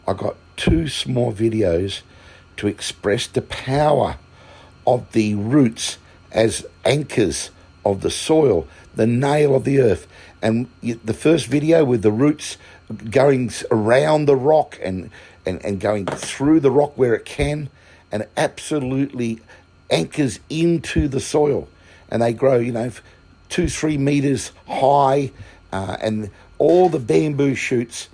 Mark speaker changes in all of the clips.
Speaker 1: I got two small videos to express the power of the roots as anchors of the soil, the nail of the earth. And the first video with the roots going around the rock and going through the rock where it can, and absolutely anchors into the soil. And they grow, 2-3 meters high, and all the bamboo shoots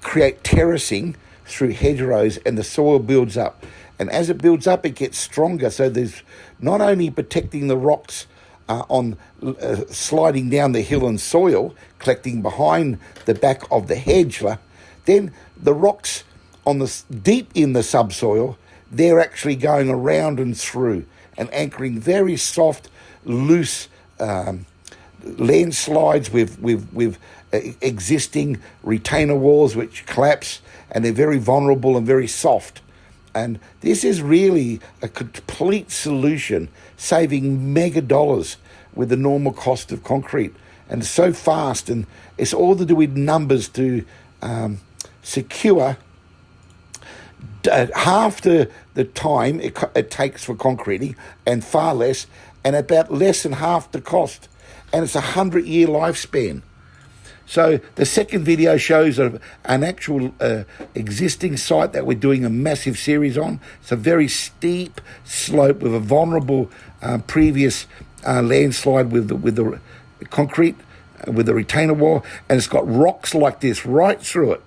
Speaker 1: create terracing through hedgerows, and the soil builds up. And as it builds up, it gets stronger. So there's not only protecting the rocks on sliding down the hill and soil, collecting behind the back of the hedge, then the rocks on the deep in the subsoil, they're actually going around and through and anchoring very soft, loose landslides with existing retainer walls which collapse, and they're very vulnerable and very soft. And this is really a complete solution, saving mega dollars with the normal cost of concrete. And it's so fast, and it's all to do with numbers to secure half the time it takes for concreting, and far less, and about less than half the cost. And it's a 100-year lifespan. So the second video shows an actual existing site that we're doing a massive series on. It's a very steep slope with a vulnerable previous landslide with the concrete, with the retainer wall, and it's got rocks like this right through it.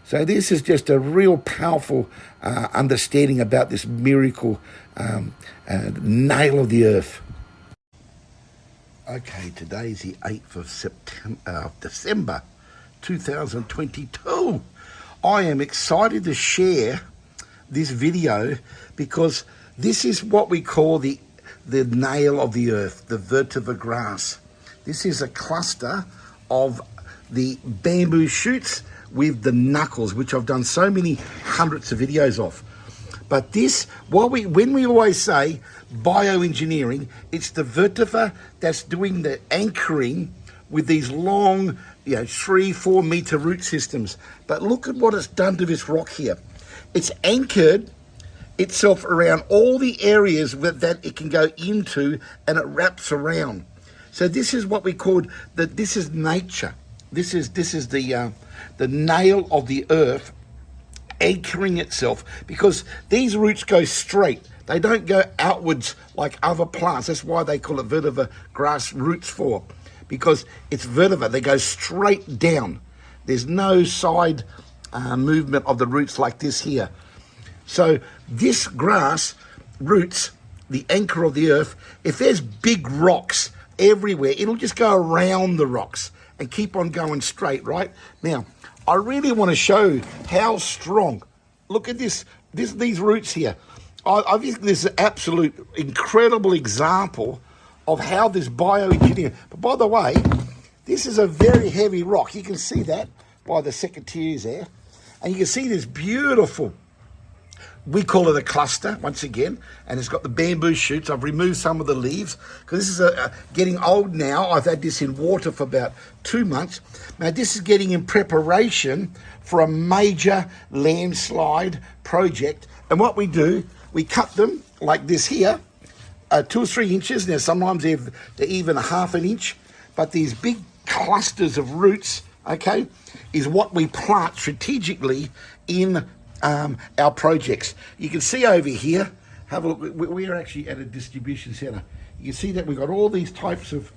Speaker 1: So this is just a real powerful understanding about this miracle nail of the earth. Okay, today is the 8th of December 2022. I am excited to share this video because this is what we call the nail of the earth, the vetiver grass. This is a cluster of the bamboo shoots with the knuckles, which I've done so many hundreds of videos of. But this, when we always say bioengineering, it's the vetiver that's doing the anchoring with these long, 3-4 meter root systems. But look at what it's done to this rock here. It's anchored itself around all the areas that it can go into, and it wraps around. So this is what we call this is nature. This is the nail of the earth anchoring itself, because these roots go straight. They don't go outwards like other plants. That's why they call it vetiver grass roots because it's vetiver. They go straight down. There's no side movement of the roots like this here. So this grass roots, the anchor of the earth, if there's big rocks everywhere, it'll just go around the rocks and keep on going straight, right? Now, I really want to show how strong. Look at these roots here. I think this is an absolute incredible example of how this bioengineering. But by the way, this is a very heavy rock. You can see that by the secateurs there. And you can see this beautiful, we call it a cluster, once again, and it's got the bamboo shoots. I've removed some of the leaves because this is getting old now. I've had this in water for about 2 months. Now, this is getting in preparation for a major landslide project. And what we do, we cut them like this here, 2 or 3 inches. Now, sometimes they're even 1/2 inch. But these big clusters of roots, okay, is what we plant strategically in our projects. You can see over here, have a look, we're actually at a distribution center. You can see that we've got all these types of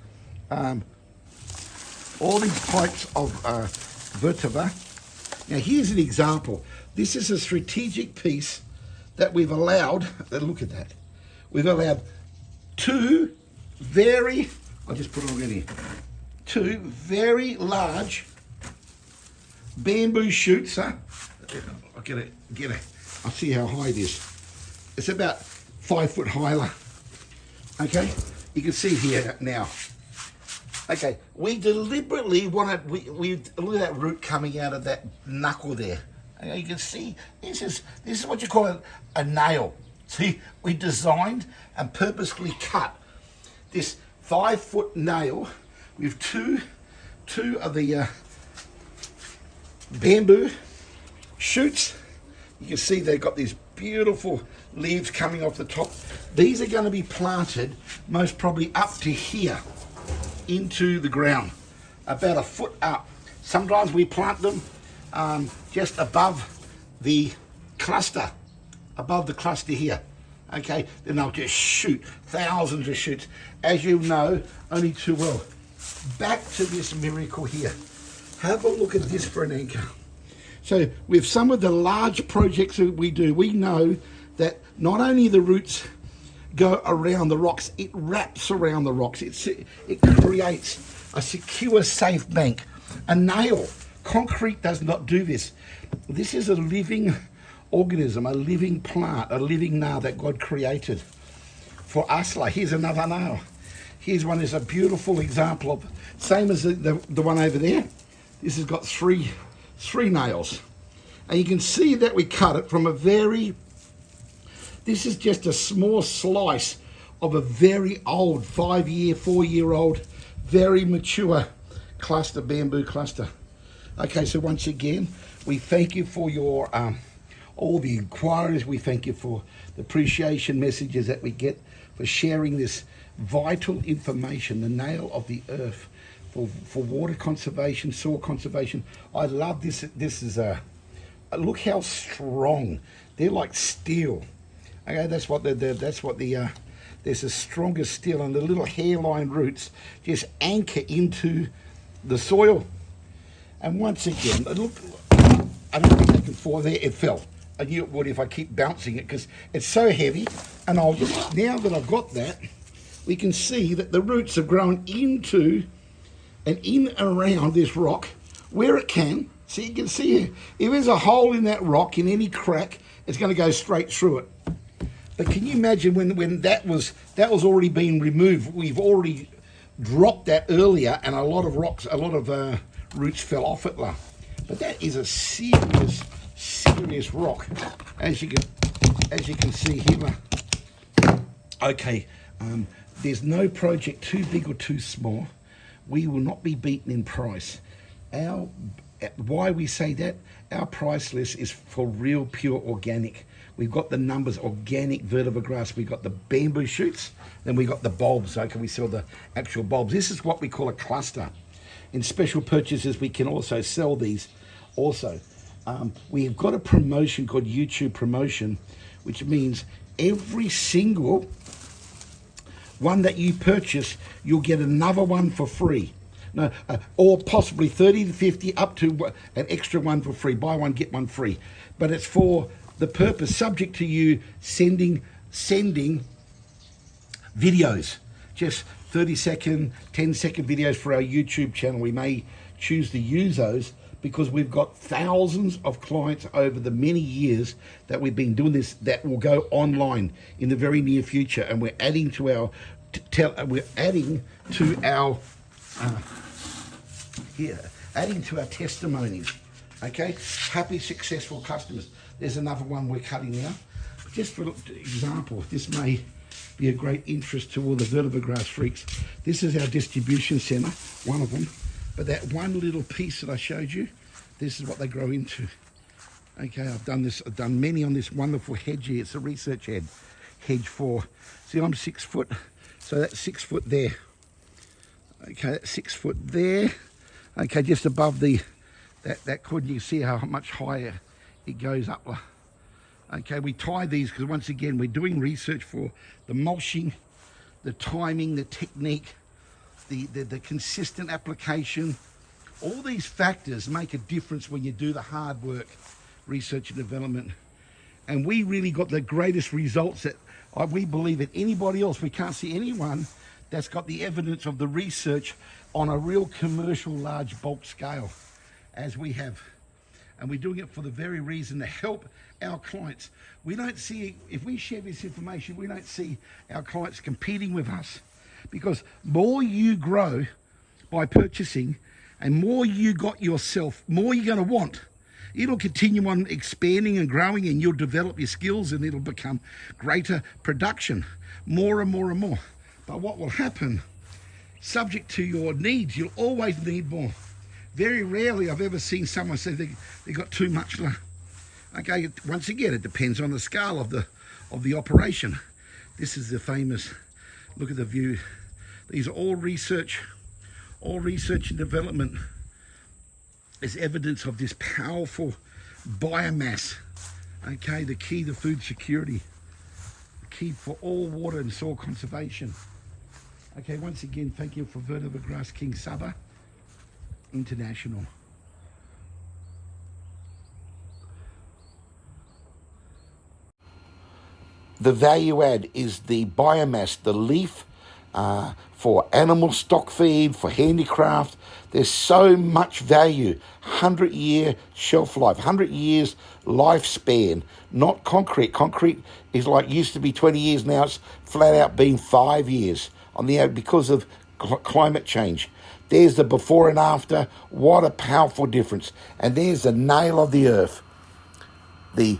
Speaker 1: vetiver. Now here's an example. This is a strategic piece that we've allowed, look at that. We've allowed 2 very, I'll just put it on here, 2 very large bamboo shoots, I'll I'll see how high it is. It's about 5 foot high, okay? You can see here now. Okay, we deliberately wanted, we look at that root coming out of that knuckle there. Okay, you can see, this is what you call a nail. See, we designed and purposefully cut this 5 foot nail with two of the bamboo shoots. You can see they've got these beautiful leaves coming off the top. These are going to be planted most probably up to here into the ground, about a foot up. Sometimes we plant them just above the cluster, here. Okay, then they'll just shoot thousands of shoots. As you know only too well. Back to this miracle here. Have a look at this for an anchor. So with some of the large projects that we do, we know that not only the roots go around the rocks, it wraps around the rocks. It creates a secure, safe bank. A nail, concrete does not do this. This is a living organism, a living plant, a living nail that God created for us. Like, here's another nail. Here's one is a beautiful example of, same as the one over there. This has got three nails. And you can see that we cut it from this is just a small slice of a very old 4-year-old, very mature cluster, bamboo cluster. Okay, so once again, we thank you for your all the inquiries. We thank you for the appreciation messages that we get, for sharing this vital information, the nail of the earth, for water conservation, soil conservation. I love this. This is look how strong. They're like steel. Okay, that's what there's a stronger steel, and the little hairline roots just anchor into the soil. And once again, look, I don't think they can fall there. It fell. I knew it would if I keep bouncing it, because it's so heavy. And I'll just, now that I've got that, we can see that the roots have grown into and in and around this rock where it can. So you can see here, if there's a hole in that rock, in any crack, it's going to go straight through it. But can you imagine when that was already being removed? We've already dropped that earlier, and a lot of roots fell off it. But that is a serious rock, as you can see here. Okay, there's no project too big or too small. We will not be beaten in price. Why we say that? Our price list is for real, pure organic. We've got the numbers, organic vetiver grass. We've got the bamboo shoots, then we got the bulbs. Okay, we sell the actual bulbs. This is what we call a cluster. In special purchases, we can also sell these also. We've got a promotion called YouTube promotion, which means every single one that you purchase, you'll get another one for free. No, or possibly 30 to 50, up to an extra one for free. Buy one, get one free. But it's for the purpose, subject to you sending videos, just 30-second, 10-second videos for our YouTube channel. We may choose to use those because we've got thousands of clients over the many years that we've been doing this that will go online in the very near future, and we're adding to our testimonies. Okay, happy, successful customers. There's another one we're cutting now. Just for example, this may be a great interest to all the vetiver grass freaks. This is our distribution center, one of them. But that one little piece that I showed you, this is what they grow into. Okay, I've done many on this wonderful hedge here. It's a research hedge for, see, I'm 6 foot, so that's 6 foot there. Okay, that's 6 foot there. Okay, just above that cord, you see how much higher it goes up. Okay, we tie these because once again, we're doing research for the mulching, the timing, the technique, the consistent application. All these factors make a difference when you do the hard work, research and development. And we really got the greatest results that we believe that anybody else, we can't see anyone that's got the evidence of the research on a real commercial large bulk scale as we have. And we're doing it for the very reason to help our clients. We don't see, if we share this information, we don't see our clients competing with us, because more you grow by purchasing and more you got yourself, more you're going to want. It'll continue on expanding and growing, and you'll develop your skills, and it'll become greater production, more and more and more. But what will happen, subject to your needs, you'll always need more. Very rarely I've ever seen someone say they got too much. Okay, once again, it depends on the scale of the operation. This is the famous, look at the view. These are all research and development is evidence of this powerful biomass. Okay, the key to food security, the key for all water and soil conservation. Okay, once again, thank you for Vetiver Grass King Saba International. The value add is the biomass, the leaf, for animal stock feed, for handicraft. There's so much value. 100-year shelf life, 100 years lifespan, not concrete. Concrete is like used to be 20 years, now it's flat out been 5 years on the because of climate change. There's the before and after. What a powerful difference. And there's the nail of the earth. The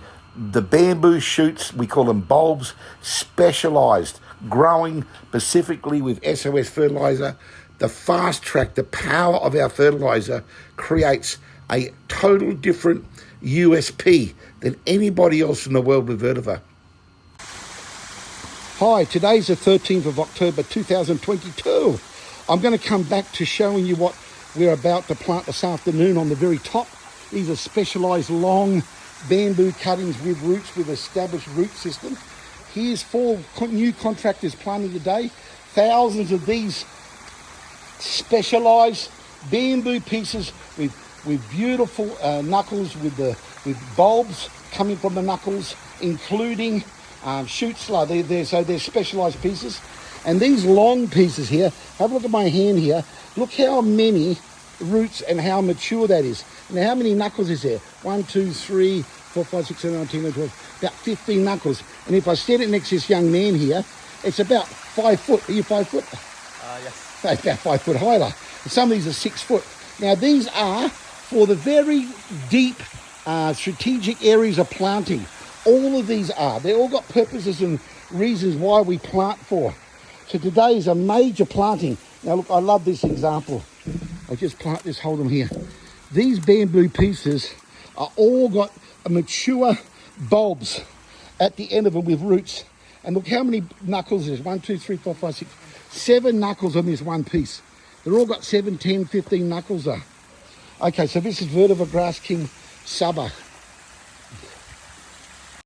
Speaker 1: bamboo shoots, we call them bulbs, specialised, growing specifically with SOS fertiliser. The fast track, the power of our fertiliser creates a total different USP than anybody else in the world with Vetiver. Hi, today's the 13th of October 2022. I'm going to come back to showing you what we're about to plant this afternoon on the very top. These are specialised long bamboo cuttings with roots, with established root system. Here's 4 new contractors planting today. Thousands of these specialised bamboo pieces with beautiful knuckles, with bulbs coming from the knuckles, including shoots. So they're specialised pieces. And these long pieces here, have a look at my hand here. Look how many roots and how mature that is. Now, how many knuckles is there? 1, 2, 3, 4, 5, 6, 7, 8, 10, 11, 12. About 15 knuckles. And if I set it next to this young man here, it's about 5 foot. Are you 5 foot?
Speaker 2: Yes.
Speaker 1: It's about 5 foot higher. And some of these are 6 foot. Now, these are for the very deep strategic areas of planting. All of these are. They all got purposes and reasons why we plant for. So today is a major planting. Now, look, I love this example. I'll just plant this, hold them here. These bamboo pieces are all got mature bulbs at the end of them with roots. And look how many knuckles there's. 1, 2, 3, 4, 5, 6, 7 knuckles on this one piece. They're all got 7, 10, 15 knuckles there. Okay, so this is Vetiver Grass King Saba.